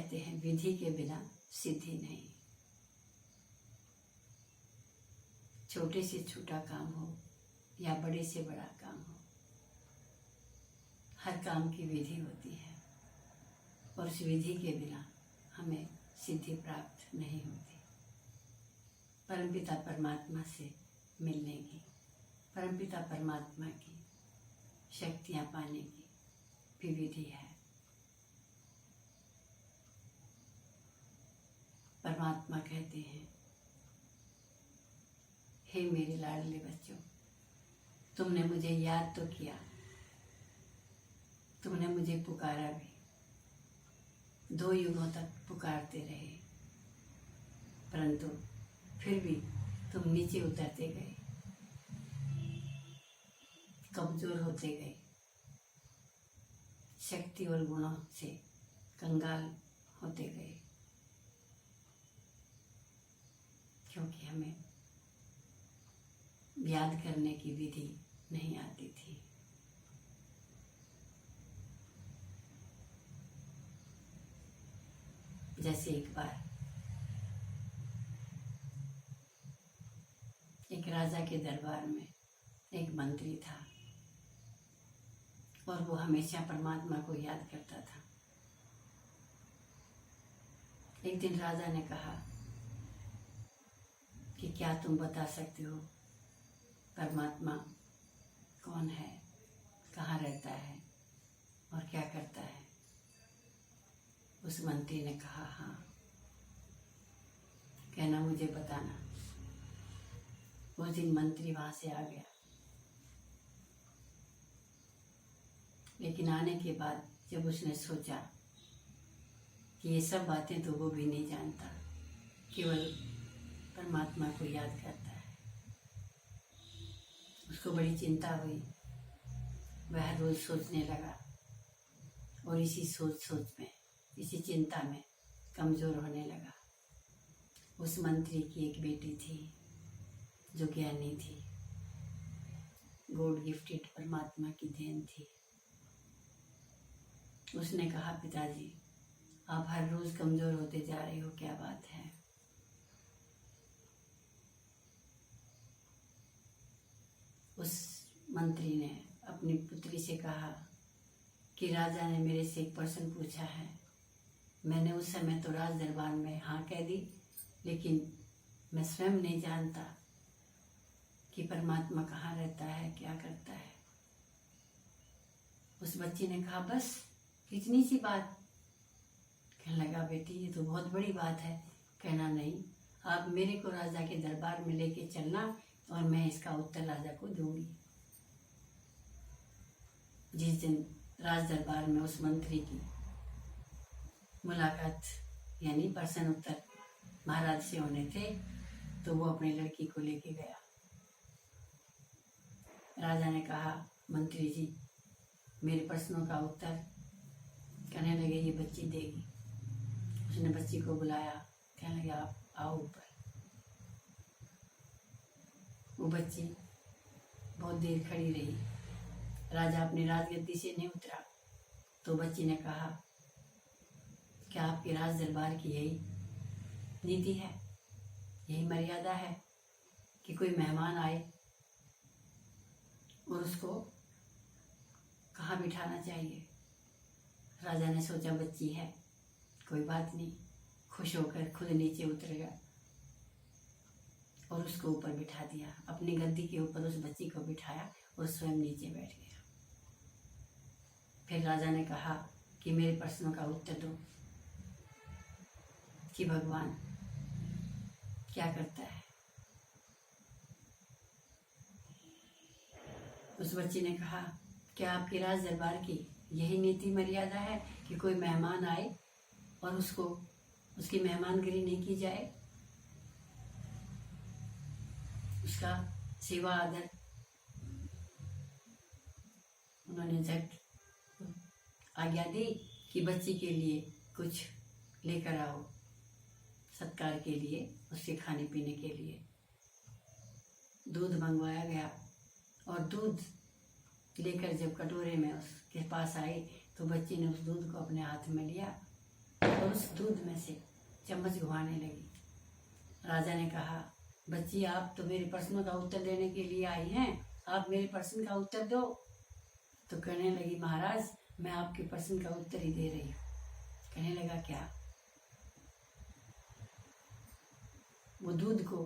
कहते हैं विधि के बिना सिद्धि नहीं। छोटे से छोटा काम हो या बड़े से बड़ा काम हो, हर काम की विधि होती है और उस विधि के बिना हमें सिद्धि प्राप्त नहीं होती। परमपिता परमात्मा से मिलने की, परमपिता परमात्मा की शक्तियाँ पाने की भी विधि है। परमात्मा कहते हैं, हे मेरे लाडले बच्चों, तुमने मुझे याद तो किया, तुमने मुझे पुकारा भी, 2 युगों तक पुकारते रहे, परंतु फिर भी तुम नीचे उतरते गए, कमजोर होते गए, शक्ति और गुणों से कंगाल होते गए, क्योंकि हमें याद करने की विधि नहीं आती थी। जैसे एक बार एक राजा के दरबार में एक मंत्री था और वो हमेशा परमात्मा को याद करता था। एक दिन राजा ने कहा कि क्या तुम बता सकते हो परमात्मा कौन है, कहाँ रहता है और क्या करता है? उस मंत्री ने कहा, हाँ, कहना मुझे बताना। उस दिन मंत्री वहां से आ गया, लेकिन आने के बाद जब उसने सोचा कि ये सब बातें तो वो भी नहीं जानता, केवल परमात्मा को याद करता है, उसको बड़ी चिंता हुई। वह रोज सोचने लगा और इसी सोच में, इसी चिंता में कमजोर होने लगा। उस मंत्री की एक बेटी थी जो ज्ञानी थी, गॉड गिफ्टेड परमात्मा की देन थी। उसने कहा, पिताजी आप हर रोज कमजोर होते जा रहे हो, क्या बात है? उस मंत्री ने अपनी पुत्री से कहा कि राजा ने मेरे से एक प्रश्न पूछा है, मैंने उस समय तो राज दरबार में हाँ कह दी, लेकिन मैं स्वयं नहीं जानता कि परमात्मा कहाँ रहता है, क्या करता है। उस बच्ची ने कहा, बस इतनी सी बात? कहने लगा, बेटी ये तो बहुत बड़ी बात है। कहना, नहीं, आप मेरे को राजा के दरबार में लेके चलना और मैं इसका उत्तर राजा को दूंगी। जिस दिन राज दरबार में उस मंत्री की मुलाकात यानी प्रश्न उत्तर महाराज से होने थे, तो वो अपनी लड़की को लेके गया। राजा ने कहा, मंत्री जी मेरे प्रश्नों का उत्तर। कहने लगे, ये बच्ची देगी। उसने बच्ची को बुलाया, कहने लगे, आप आओ ऊपर। वो बच्ची बहुत देर खड़ी रही। राजा अपनी राजगद्दी से नहीं उतरा तो बच्ची ने कहा, क्या आपके राज दरबार की यही नीति है, यही मर्यादा है कि कोई मेहमान आए और उसको कहाँ बिठाना चाहिए? राजा ने सोचा बच्ची है, कोई बात नहीं, खुश होकर खुद नीचे उतर गया और उसको ऊपर बिठा दिया। अपनी गद्दी के ऊपर उस बच्ची को बिठाया और स्वयं नीचे बैठ गया। फिर राजा ने कहा कि मेरे प्रश्नों का उत्तर दो कि भगवान क्या करता है। उस बच्ची ने कहा, क्या आपके राज दरबार की यही नीति मर्यादा है कि कोई मेहमान आए और उसको उसकी मेहमानगिरी नहीं की जाए, उसका सेवा आदर? उन्होंने झट आज्ञा दी कि बच्ची के लिए कुछ लेकर आओ, सत्कार के लिए, उसके खाने पीने के लिए। दूध मंगवाया गया और दूध लेकर जब कटोरे में उसके पास आई तो बच्ची ने उस दूध को अपने हाथ में लिया और और उस दूध में से चम्मच घुमाने लगी। राजा ने कहा, बच्ची आप तो मेरे प्रश्नों का उत्तर देने के लिए आई हैं, आप मेरे प्रश्न का उत्तर दो। तो कहने लगी, महाराज मैं आपके प्रश्न का उत्तर ही दे रही हूँ। कहने लगा, क्या? वो दूध को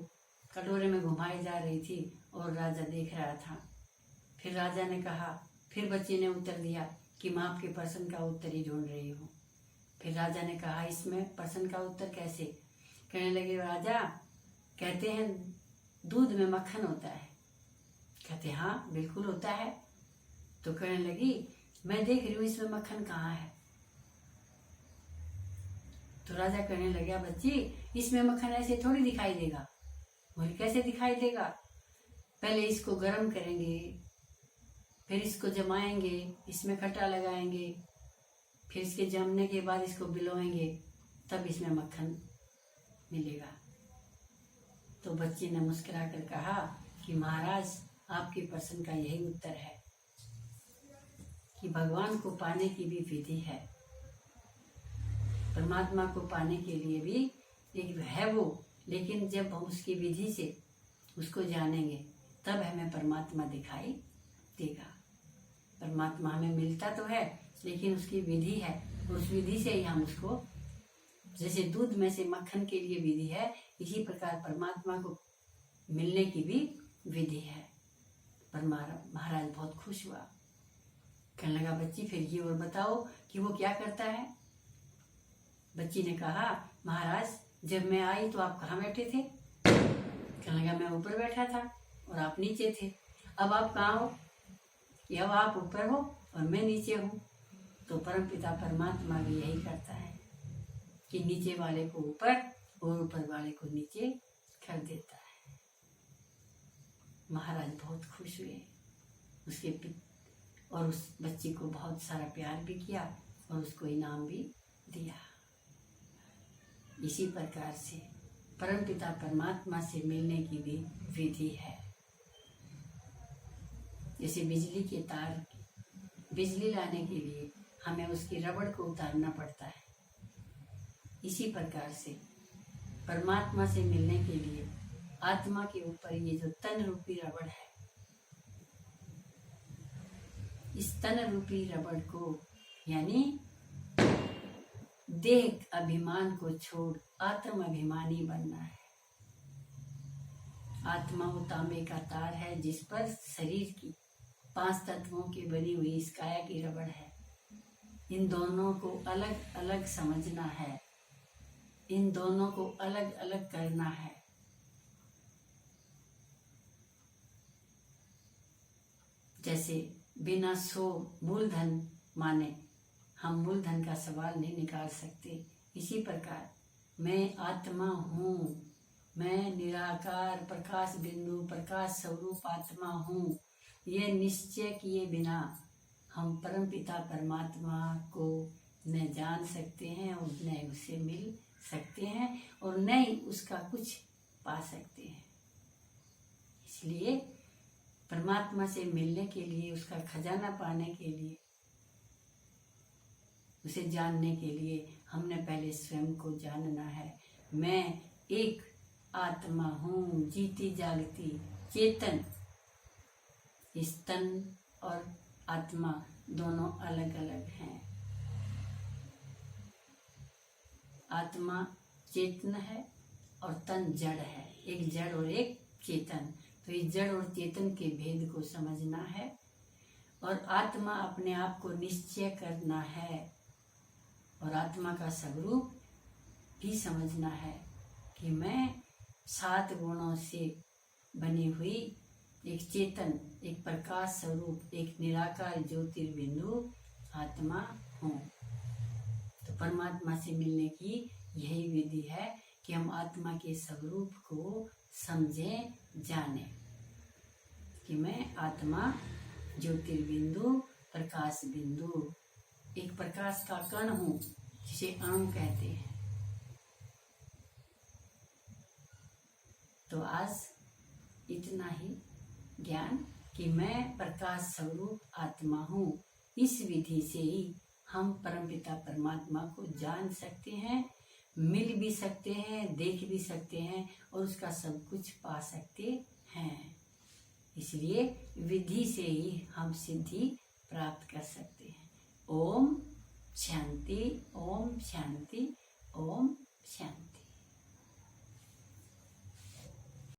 कटोरे में घुमाई जा रही थी और राजा देख रहा था। फिर राजा ने कहा, फिर बच्ची ने उत्तर दिया कि मैं आपके प्रश्न का उत्तर ही ढूंढ रही हूँ। फिर राजा ने कहा, इसमें प्रश्न का उत्तर कैसे? कहने लगे, राजा कहते हैं दूध में मक्खन होता है। कहते, हाँ बिल्कुल होता है। तो कहने लगी, मैं देख रही हूँ इसमें मक्खन कहाँ है। तो राजा कहने लगा, बच्ची इसमें मक्खन ऐसे थोड़ी दिखाई देगा। बोले, कैसे दिखाई देगा? पहले इसको गर्म करेंगे, फिर इसको जमाएंगे, इसमें खट्टा लगाएंगे, फिर इसके जमने के बाद इसको भिगोएंगे, तब इसमें मक्खन मिलेगा। तो बच्ची ने मुस्कुरा कर कहा कि महाराज आपके प्रश्न का यही उत्तर है कि भगवान को पाने की भी विधि है। परमात्मा को पाने के लिए भी एक है वो, लेकिन जब हम उसकी विधि से उसको जानेंगे तब हमें परमात्मा दिखाई देगा। परमात्मा हमें मिलता तो है, लेकिन उसकी विधि है, और उस विधि से ही हम उसको, जैसे दूध में से मक्खन के लिए विधि है, इसी प्रकार परमात्मा को मिलने की भी विधि है। पर महाराज बहुत खुश हुआ। कहने लगा, बच्ची फिर ये और बताओ कि वो क्या करता है। बच्ची ने कहा, महाराज जब मैं आई तो आप कहाँ बैठे थे? कहने लगा, मैं ऊपर बैठा था और आप नीचे थे। अब आप कहाँ हो? कि अब आप ऊपर हो और मैं नीचे हूँ। तो परमपिता परमात्मा भी यही करता है कि नीचे वाले को ऊपर और ऊपर वाले को नीचे कर देता है। महाराज बहुत खुश हुए उसके और उस बच्ची को बहुत सारा प्यार भी किया और उसको इनाम भी दिया। इसी प्रकार से परमपिता परमात्मा से मिलने की भी विधि है। जैसे बिजली के तार, बिजली लाने के लिए हमें उसकी रबड़ को उतारना पड़ता है, इसी प्रकार से परमात्मा से मिलने के लिए आत्मा के ऊपर ये जो तन रूपी रबड़ है, इस तन रूपी रबड़ को यानी देह अभिमान को छोड़ आत्म अभिमानी बनना है। आत्मा वो तांबे का तार है जिस पर शरीर की 5 तत्वों की बनी हुई इस काया की रबड़ है। इन दोनों को अलग अलग समझना है, इन दोनों को अलग अलग करना है। जैसे बिना सो मूलधन माने हम मूलधन का सवाल नहीं निकाल सकते, इसी प्रकार मैं आत्मा हूँ, मैं निराकार प्रकाश बिंदु प्रकाश स्वरूप आत्मा हूँ, ये निश्चय किए बिना हम परमपिता परमात्मा को न जान सकते हैं और न उससे मिल सकते हैं और न ही उसका कुछ पा सकते हैं। इसलिए परमात्मा से मिलने के लिए, उसका खजाना पाने के लिए, उसे जानने के लिए हमने पहले स्वयं को जानना है। मैं एक आत्मा हूँ, जीती जागती चेतन। इस तन और आत्मा दोनों अलग अलग हैं। आत्मा चेतन है और तन जड़ है, एक जड़ और एक चेतन। तो इस जड़ और चेतन के भेद को समझना है और आत्मा अपने आप को निश्चय करना है और आत्मा का स्वरूप भी समझना है कि मैं 7 गुणों से बनी हुई एक चेतन, एक प्रकाश स्वरूप, एक निराकार ज्योतिर्बिंदु आत्मा हूँ। तो परमात्मा से मिलने की यही विधि है कि हम आत्मा के स्वरूप को समझें, जानें कि मैं आत्मा ज्योतिर्बिंदु प्रकाश बिंदु एक प्रकाश का कण हूँ, जिसे अणु कहते हैं। तो आज इतना ही ज्ञान कि मैं प्रकाश स्वरूप आत्मा हूँ। इस विधि से ही हम परमपिता परमात्मा को जान सकते हैं, मिल भी सकते हैं, देख भी सकते हैं और उसका सब कुछ पा सकते हैं। इसलिए विधि से ही हम सिद्धि प्राप्त कर सकते हैं। ओम शांति, ओम शांति, ओम शांति।